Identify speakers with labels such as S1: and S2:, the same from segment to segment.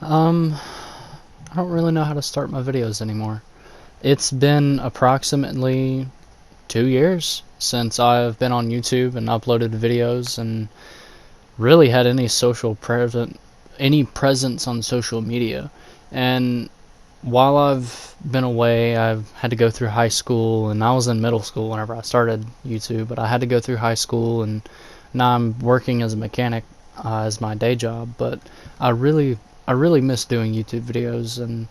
S1: Um, I don't really know how to start my videos anymore. It's been approximately 2 years since I've been on YouTube and uploaded videos and really had any presence on social media. And while I've been away, I've had to go through high school, and I was in middle school whenever I started YouTube, but I had to go through high school, and now I'm working as a mechanic as my day job. But I really, I really miss doing YouTube videos, and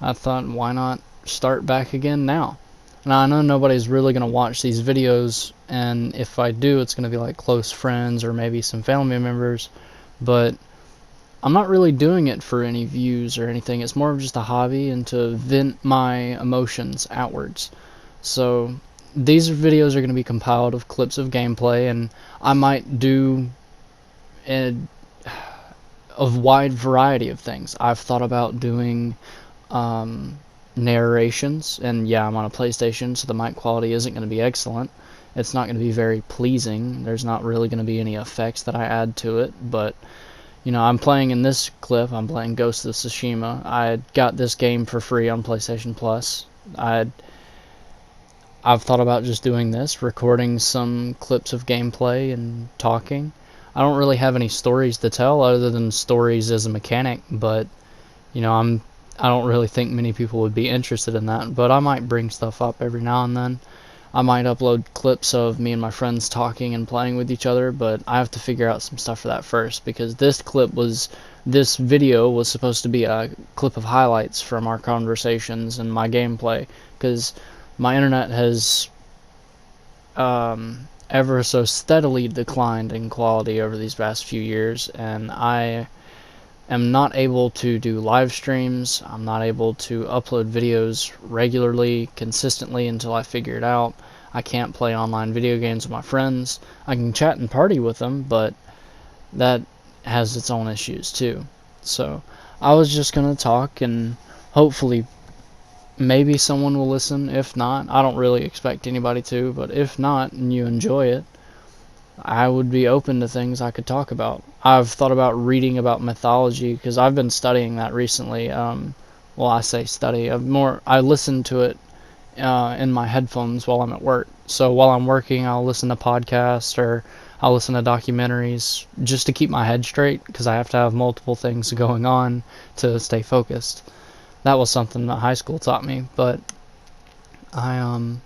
S1: I thought, why not start back again now? Now, I know nobody's really going to watch these videos, and if I do, it's going to be like close friends or maybe some family members, but I'm not really doing it for any views or anything. It's more of just a hobby and to vent my emotions outwards. So these videos are going to be compiled of clips of gameplay, and I might do a wide variety of things. I've thought about doing um, narrations, and yeah, I'm on a PlayStation, so the mic quality isn't going to be excellent. It's not going to be very pleasing. There's not really going to be any effects that I add to it, but I'm playing in this clip, I'm playing Ghost of Tsushima. I got this game for free on PlayStation Plus. I've thought about just doing this, recording some clips of gameplay and talking. I don't really have any stories to tell other than stories as a mechanic, but you know, I'm I don't really think many people would be interested in that, but I might bring stuff up every now and then. I might upload clips of me and my friends talking and playing with each other, but I have to figure out some stuff for that first, because this video was supposed to be a clip of highlights from our conversations and my gameplay, because my internet has ever so steadily declined in quality over these past few years, and I am not able to do live streams. I'm not able to upload videos regularly, consistently until I figure it out. I can't play online video games with my friends. I can chat and party with them, but that has its own issues too. So I was just going to talk, and hopefully maybe someone will listen. If not, I don't really expect anybody to, but if not and you enjoy it, I would be open to things I could talk about. I've thought about reading about mythology because I've been studying that recently. Well, I say study. I listen to it in my headphones while I'm at work. So while I'm working, I'll listen to podcasts or I'll listen to documentaries just to keep my head straight, because I have to have multiple things going on to stay focused. That was something that high school taught me, but I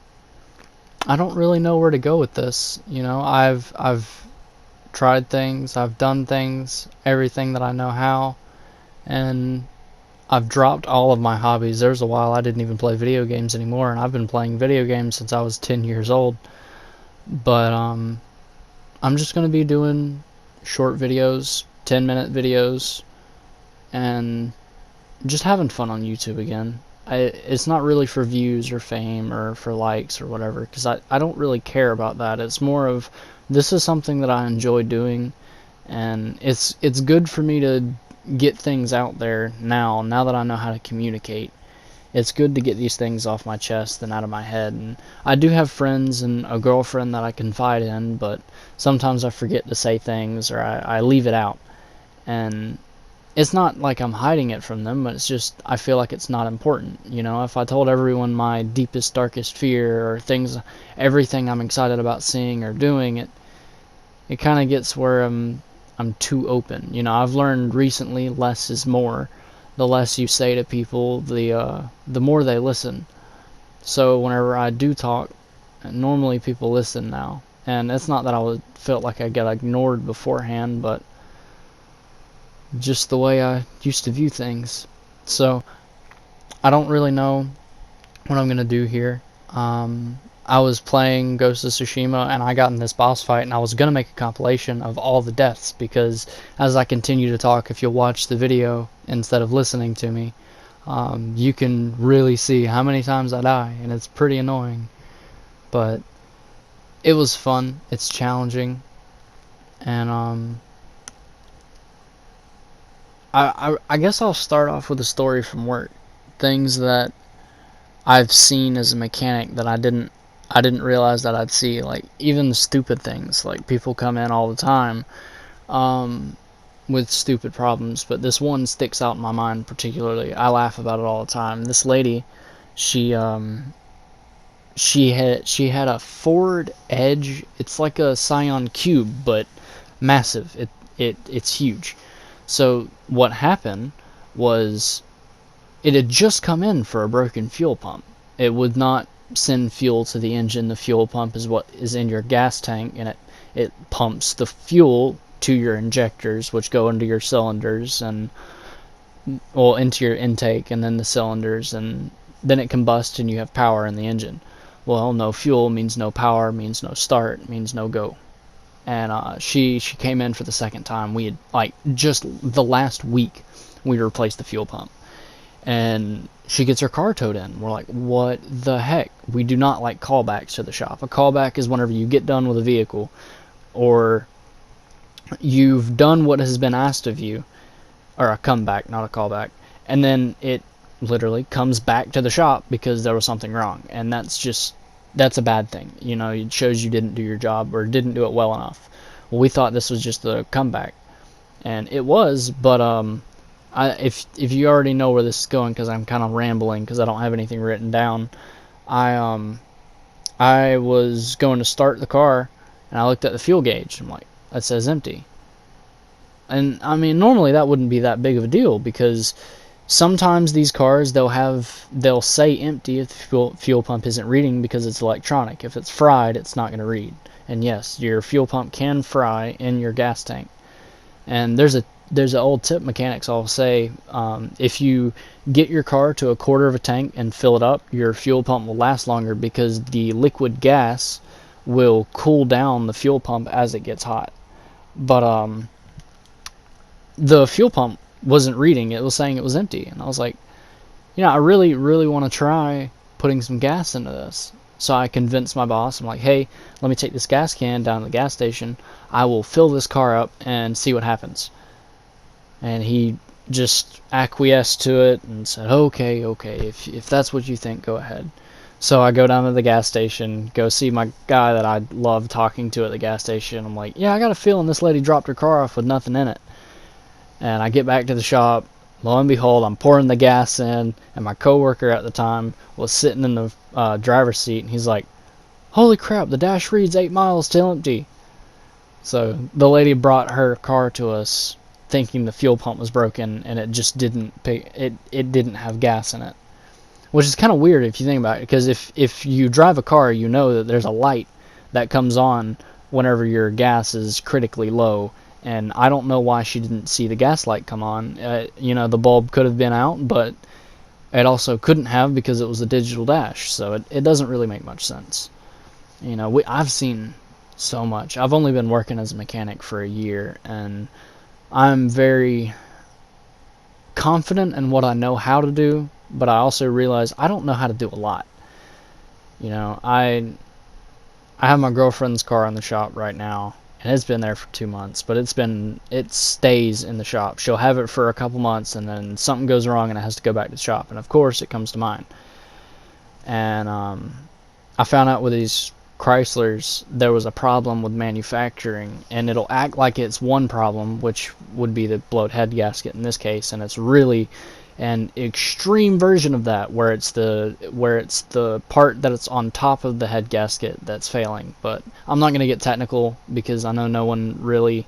S1: I don't really know where to go with this. I've tried things, I've done things, everything that I know how, and I've dropped all of my hobbies. There's a while I didn't even play video games anymore, and I've been playing video games since I was 10 years old. But I'm just going to be doing short videos, 10-minute videos, and just having fun on YouTube again. It's not really for views or fame or for likes or whatever, because I don't really care about that. It's more of, this is something that I enjoy doing, and it's good for me to get things out there now that I know how to communicate. It's good to get these things off my chest and out of my head. And I do have friends and a girlfriend that I confide in, but sometimes I forget to say things, or I leave it out. And it's not like I'm hiding it from them, but it's just I feel like it's not important. If I told everyone my deepest, darkest fear or everything I'm excited about seeing or doing, it kind of gets where I'm too open. I've learned recently less is more. The less you say to people, the more they listen. So whenever I do talk, normally people listen now. And it's not that felt like I got ignored beforehand, but just the way I used to view things. So I don't really know what I'm gonna do here. I was playing Ghost of Tsushima, and I got in this boss fight, and I was gonna make a compilation of all the deaths, because as I continue to talk, if you'll watch the video instead of listening to me, you can really see how many times I die, and it's pretty annoying. But it was fun. It's challenging, and I guess I'll start off with a story from work. Things that I've seen as a mechanic that I didn't realize that I'd see. Like, even stupid things, like people come in all the time. Um, with stupid problems, but this one sticks out in my mind particularly. I laugh about it all the time. This lady, she she had a Ford Edge. It's like a Scion Cube, but massive. It's huge. So what happened was it had just come in for a broken fuel pump. It would not send fuel to the engine. The fuel pump is what is in your gas tank, and it pumps the fuel to your injectors, which go into your cylinders and, well, into your intake and then the cylinders, and then it combusts and you have power in the engine. Well, no fuel means no power, means no start, means no go. And she came in for the second time. We had, like, just the last week we replaced the fuel pump, and she gets her car towed in. We're like, what the heck? We do not like callbacks to the shop. A callback is whenever you get done with a vehicle, or you've done what has been asked of you, or a comeback, not a callback, and then it literally comes back to the shop because there was something wrong, and that's a bad thing. You know, it shows you didn't do your job or didn't do it well enough. Well, we thought this was just a comeback, and it was, but if you already know where this is going, because I'm kind of rambling because I don't have anything written down, I was going to start the car, and I looked at the fuel gauge. I'm like, that says empty. And I mean, normally that wouldn't be that big of a deal, because sometimes these cars, they'll say empty if the fuel pump isn't reading because it's electronic. If it's fried, it's not going to read. And yes, your fuel pump can fry in your gas tank. And there's an old tip mechanics all say, if you get your car to a quarter of a tank and fill it up, your fuel pump will last longer, because the liquid gas will cool down the fuel pump as it gets hot. But the fuel pump wasn't reading. It was saying it was empty, and I was like, I really, really want to try putting some gas into this. So I convinced my boss. I'm like, hey, let me take this gas can down to the gas station. I will fill this car up and see what happens. And he just acquiesced to it and said, okay, if that's what you think, go ahead. So I go down to the gas station, go see my guy that I love talking to at the gas station. I'm like, yeah, I got a feeling this lady dropped her car off with nothing in it. And I get back to the shop. Lo and behold, I'm pouring the gas in, and my coworker at the time was sitting in the driver's seat, and he's like, holy crap, the dash reads 8 miles till empty. So the lady brought her car to us thinking the fuel pump was broken, and it just didn't it didn't have gas in it. Which is kind of weird if you think about it, because if you drive a car, you know that there's a light that comes on whenever your gas is critically low. And I don't know why she didn't see the gas light come on. The bulb could have been out, but it also couldn't have, because it was a digital dash. So it doesn't really make much sense. I've seen so much. I've only been working as a mechanic for a year, and I'm very confident in what I know how to do, but I also realize I don't know how to do a lot. I have my girlfriend's car in the shop right now, and it's been there for 2 months, but it stays in the shop. She'll have it for a couple months, and then something goes wrong and it has to go back to the shop, and of course it comes to mine. And I found out with these Chryslers there was a problem with manufacturing, and it'll act like it's one problem, which would be the blowed head gasket in this case, and it's really an extreme version of that, where it's the part that it's on top of the head gasket that's failing. But I'm not going to get technical, because I know no one really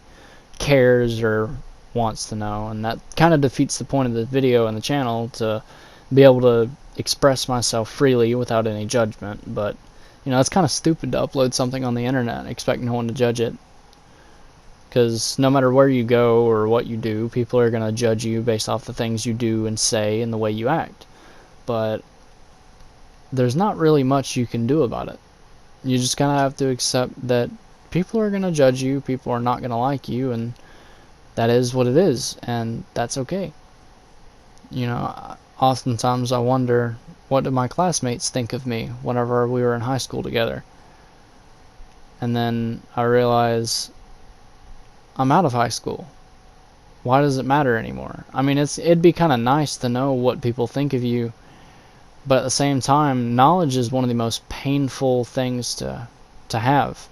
S1: cares or wants to know, and that kind of defeats the point of the video and the channel, to be able to express myself freely without any judgment. But it's kind of stupid to upload something on the internet and expect no one to judge it. Because no matter where you go or what you do, people are going to judge you based off the things you do and say and the way you act. But there's not really much you can do about it. You just kind of have to accept that people are going to judge you, people are not going to like you, and that is what it is, and that's okay. Oftentimes I wonder, what did my classmates think of me whenever we were in high school together? And then I realize, I'm out of high school. Why does it matter anymore? I mean, it'd be kind of nice to know what people think of you, but at the same time, knowledge is one of the most painful things to have.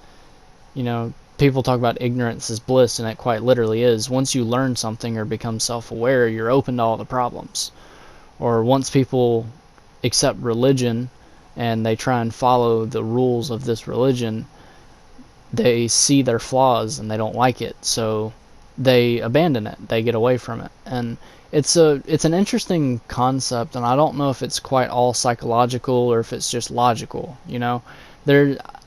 S1: people talk about ignorance is bliss, and it quite literally is. Once you learn something or become self-aware, you're open to all the problems. Or once people accept religion and they try and follow the rules of this religion, they see their flaws and they don't like it, so they abandon it, they get away from it. And it's an interesting concept, and I don't know if it's quite all psychological or if it's just logical, you know.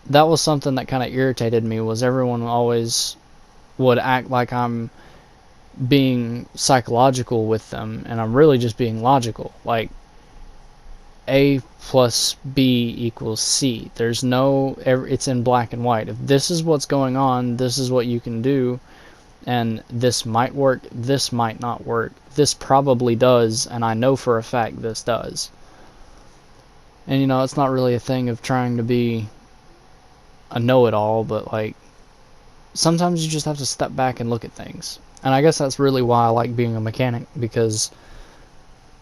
S1: That was something that kind of irritated me, was everyone always would act like I'm being psychological with them, and I'm really just being logical. Like, A plus B equals C. There's no, it's in black and white. If this is what's going on, this is what you can do, and this might work, this might not work. This probably does, and I know for a fact this does. And you know, it's not really a thing of trying to be a know-it-all, but like, sometimes you just have to step back and look at things. And I guess that's really why I like being a mechanic, because,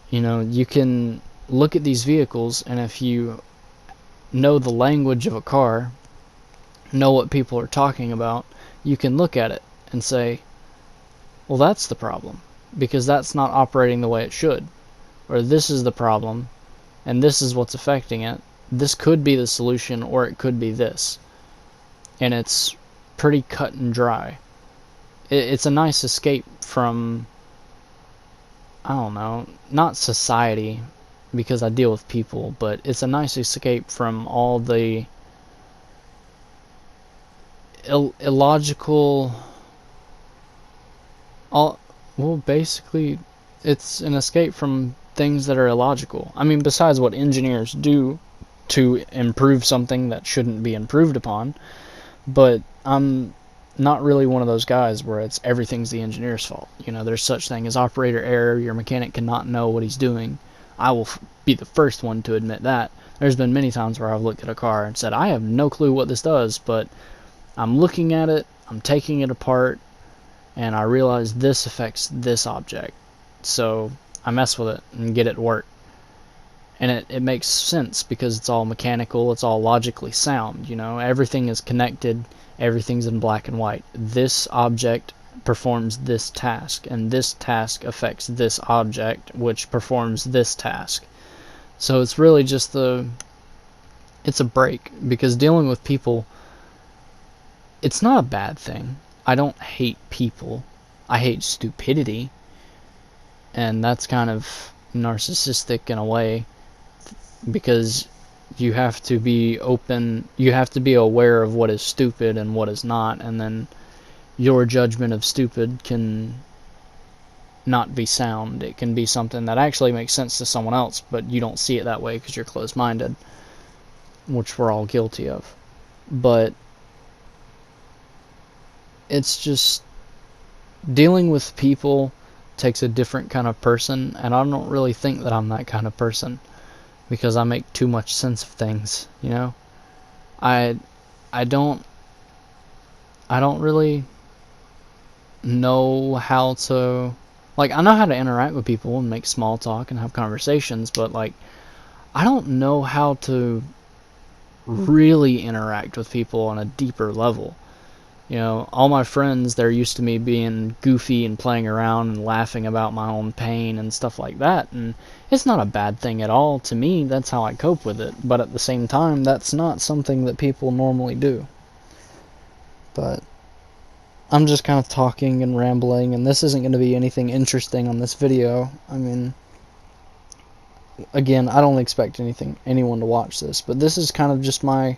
S1: you know, you can look at these vehicles, and if you know the language of a car, know what people are talking about, you can look at it and say, well, that's the problem, because that's not operating the way it should. Or this is the problem, and this is what's affecting it. This could be the solution, or it could be this. And it's pretty cut and dry. It's a nice escape from, I don't know, not society, because I deal with people, but it's a nice escape from all the illogical, well, basically, it's an escape from things that are illogical. I mean, besides what engineers do to improve something that shouldn't be improved upon, but I'm not really one of those guys where it's everything's the engineer's fault. You know, there's such thing as operator error. Your mechanic cannot know what he's doing. I will be the first one to admit that. There's been many times where I've looked at a car and said, I have no clue what this does, but I'm looking at it, I'm taking it apart, and I realize this affects this object. So I mess with it and get it to work. And it makes sense, because it's all mechanical, it's all logically sound, you know, everything is connected, everything's in black and white. This object performs this task, and this task affects this object, which performs this task. So it's really just it's a break, because dealing with people, it's not a bad thing. I don't hate people. I hate stupidity, and that's kind of narcissistic in a way, because you have to be open, you have to be aware of what is stupid and what is not, and then your judgment of stupid can not be sound. It can be something that actually makes sense to someone else, but you don't see it that way because you're closed-minded, which we're all guilty of. But it's just, dealing with people takes a different kind of person, and I don't really think that I'm that kind of person, because I make too much sense of things, you know? I don't really know how to, like, I know how to interact with people and make small talk and have conversations, but like, I don't know how to really interact with people on a deeper level. You know, all my friends, they're used to me being goofy and playing around and laughing about my own pain and stuff like that, and it's not a bad thing at all. To me, that's how I cope with it, but at the same time, that's not something that people normally do. But I'm just kind of talking and rambling, and this isn't going to be anything interesting on this video. I mean, again, I don't expect anyone to watch this, but this is kind of just my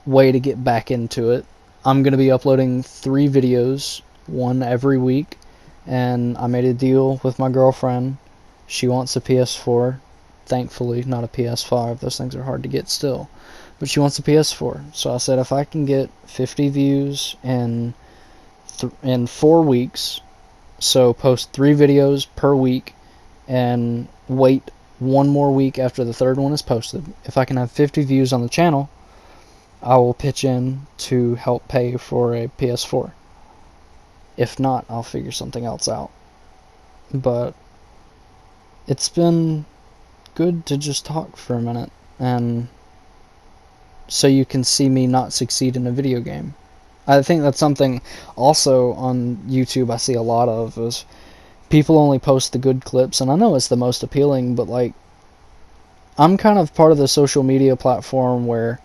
S1: way to get back into it. I'm going to be uploading 3 videos, one every week, and I made a deal with my girlfriend. She wants a PS4, thankfully, not a PS5. Those things are hard to get still. But she wants a PS4, so I said if I can get 50 views in 4 weeks, so post 3 videos per week, and wait 1 more week after the 3rd one is posted. If I can have 50 views on the channel, I will pitch in to help pay for a PS4. If not, I'll figure something else out. But it's been good to just talk for a minute, and so you can see me not succeed in a video game. I think that's something also on YouTube I see a lot of, is people only post the good clips, and I know it's the most appealing, but like, I'm kind of part of the social media platform where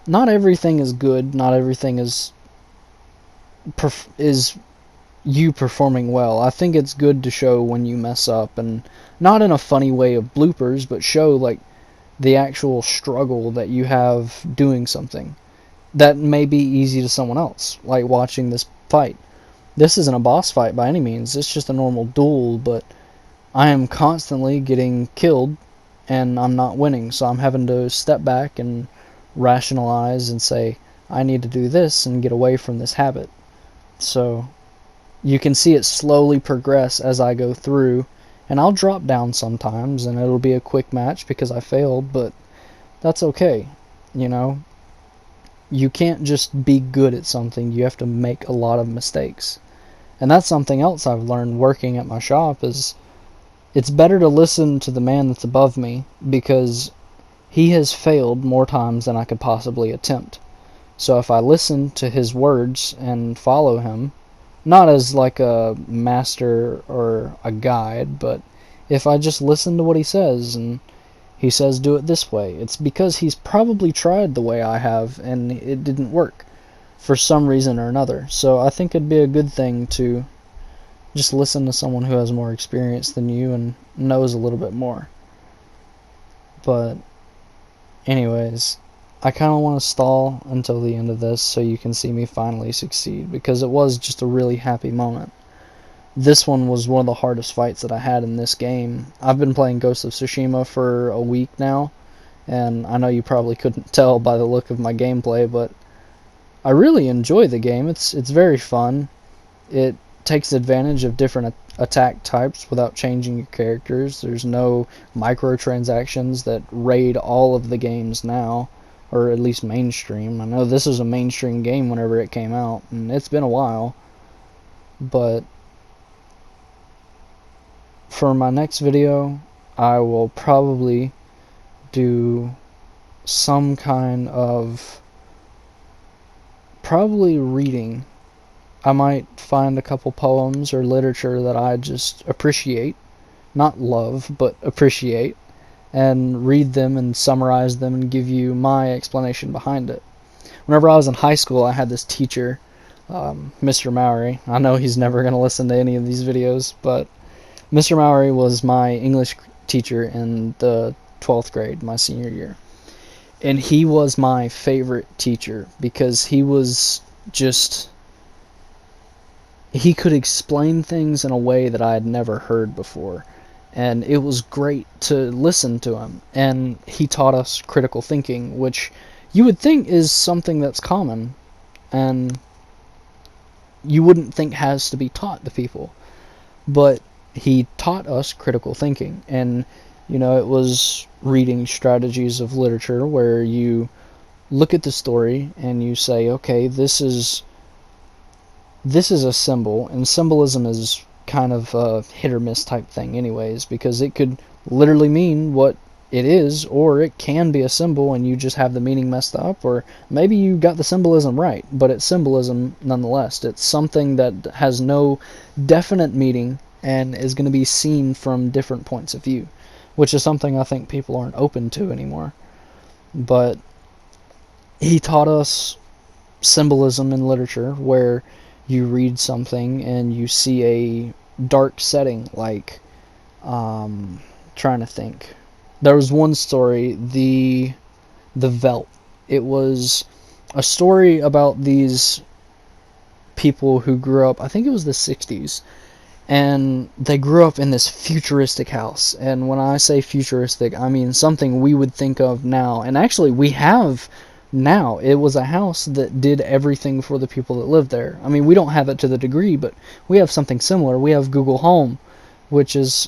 S1: not everything is good, not everything is you performing well. I think it's good to show when you mess up, and not in a funny way of bloopers, but show like the actual struggle that you have doing something that may be easy to someone else, like watching this fight. This isn't a boss fight by any means, it's just a normal duel, but I am constantly getting killed and I'm not winning, so I'm having to step back and rationalize and say, I need to do this and get away from this habit. So you can see it slowly progress as I go through, and I'll drop down sometimes and it'll be a quick match because I failed, but that's okay. You know, you can't just be good at something, you have to make a lot of mistakes. And that's something else I've learned working at my shop, is it's better to listen to the man that's above me, because he has failed more times than I could possibly attempt. So if I listen to his words and follow him, not as like a master or a guide, but if I just listen to what he says, and he says do it this way, it's because he's probably tried the way I have and it didn't work for some reason or another. So I think it'd be a good thing to just listen to someone who has more experience than you and knows a little bit more. But anyways, I kind of want to stall until the end of this so you can see me finally succeed, because it was just a really happy moment. This one was one of the hardest fights that I had in this game. I've been playing Ghost of Tsushima for a week now, and I know you probably couldn't tell by the look of my gameplay, but I really enjoy the game. It's very fun. It takes advantage of different attack types without changing your characters. There's no microtransactions that raid all of the games now, or at least mainstream. I know this is a mainstream game whenever it came out, and it's been a while. But for my next video, I will probably do some kind of probably reading. I might find a couple poems or literature that I just appreciate, not love, but appreciate, and read them and summarize them and give you my explanation behind it. Whenever I was in high school, I had this teacher, Mr. Mowry. I know he's never going to listen to any of these videos, but Mr. Mowry was my English teacher in the 12th grade, my senior year. And he was my favorite teacher because he was just... he could explain things in a way that I had never heard before. And it was great to listen to him. And he taught us critical thinking, which you would think is something that's common, and you wouldn't think has to be taught to people. But he taught us critical thinking, and you know, it was reading strategies of literature where you look at the story and you say, okay, this is a symbol, and symbolism is kind of a hit or miss type thing anyways, because it could literally mean what it is, or it can be a symbol and you just have the meaning messed up, or maybe you got the symbolism right, but it's symbolism nonetheless. It's something that has no definite meaning and is going to be seen from different points of view, which is something I think people aren't open to anymore. But he taught us symbolism in literature, where you read something and you see a dark setting, like, trying to think. There was one story, the Veldt. It was a story about these people who grew up, I think it was the 60s, and they grew up in this futuristic house. And when I say futuristic, I mean something we would think of now, and actually we have now. It was a house that did everything for the people that lived there. I mean, we don't have it to the degree, but we have something similar. We have Google Home, which is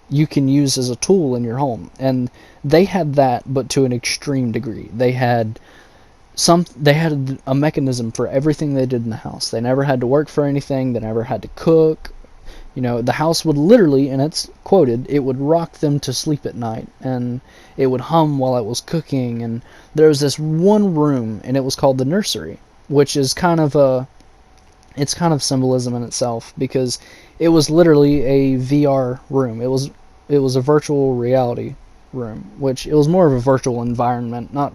S1: you can use as a tool in your home, and they had that, but to an extreme degree. They had a mechanism for everything they did in the house. They never had to work for anything. They never had to cook. You know, the house would literally, and it's quoted, it would rock them to sleep at night, and it would hum while it was cooking. And there was this one room, and it was called the nursery. which is kind of symbolism in itself, because it was literally a VR room. It was a virtual reality room, which it was more of a virtual environment, not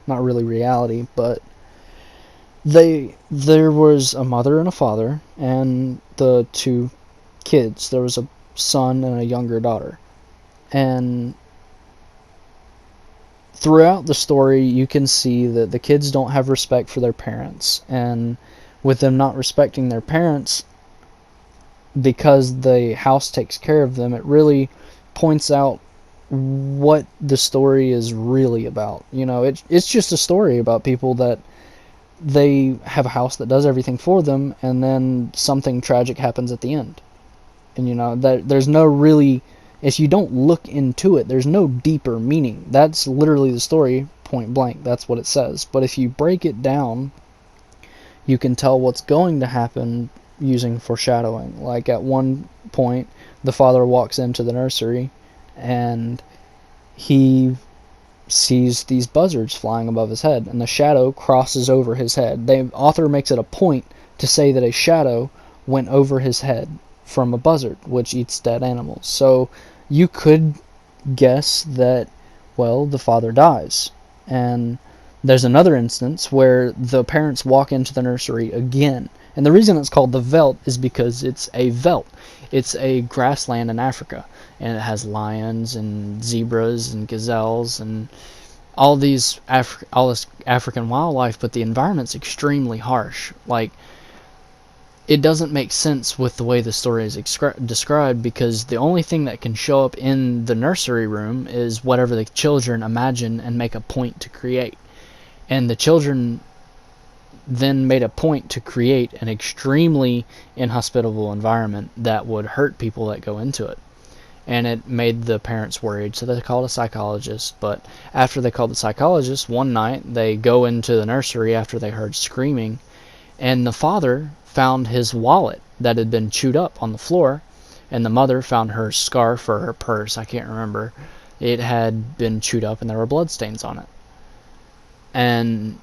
S1: really reality. But there was a mother and a father and the two kids. There was a son and a younger daughter, and throughout the story you can see that the kids don't have respect for their parents, and with them not respecting their parents because the house takes care of them, it really points out what the story is really about. It's just a story about people that they have a house that does everything for them, and then something tragic happens at the end. And that there's no really, if you don't look into it, there's no deeper meaning. That's literally the story, point blank. That's what it says. But if you break it down, you can tell what's going to happen using foreshadowing. Like at one point, the father walks into the nursery and he sees these buzzards flying above his head, and the shadow crosses over his head. The author makes it a point to say that a shadow went over his head from a buzzard, which eats dead animals. So you could guess that, well, the father dies. And there's another instance where the parents walk into the nursery again. And the reason it's called the veldt is because it's a veldt. It's a grassland in Africa, and it has lions and zebras and gazelles and all this African wildlife, but the environment's extremely harsh. Like, it doesn't make sense with the way the story is described, because the only thing that can show up in the nursery room is whatever the children imagine and make a point to create. And the children then made a point to create an extremely inhospitable environment that would hurt people that go into it. And it made the parents worried, so they called a psychologist. But after they called the psychologist, one night they go into the nursery after they heard screaming, and the father found his wallet that had been chewed up on the floor, and the mother found her scarf or her purse, I can't remember. It had been chewed up and there were bloodstains on it. And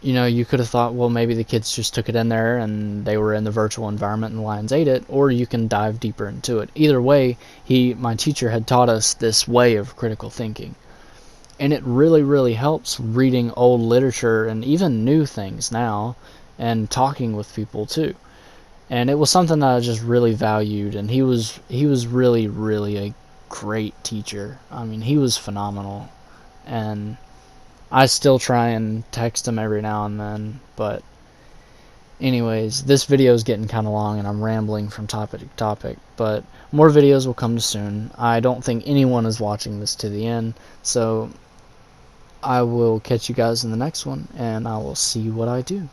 S1: you could have thought, well, maybe the kids just took it in there and they were in the virtual environment and the lions ate it, or you can dive deeper into it. Either way, my teacher had taught us this way of critical thinking. And it really, really helps reading old literature and even new things now, and talking with people too. And it was something that I just really valued, and he was really, really a great teacher. I mean, he was phenomenal. And I still try and text him every now and then. But anyways, this video is getting kind of long and I'm rambling from topic to topic, but more videos will come soon. I don't think anyone is watching this to the end, so I will catch you guys in the next one, and I will see what I do.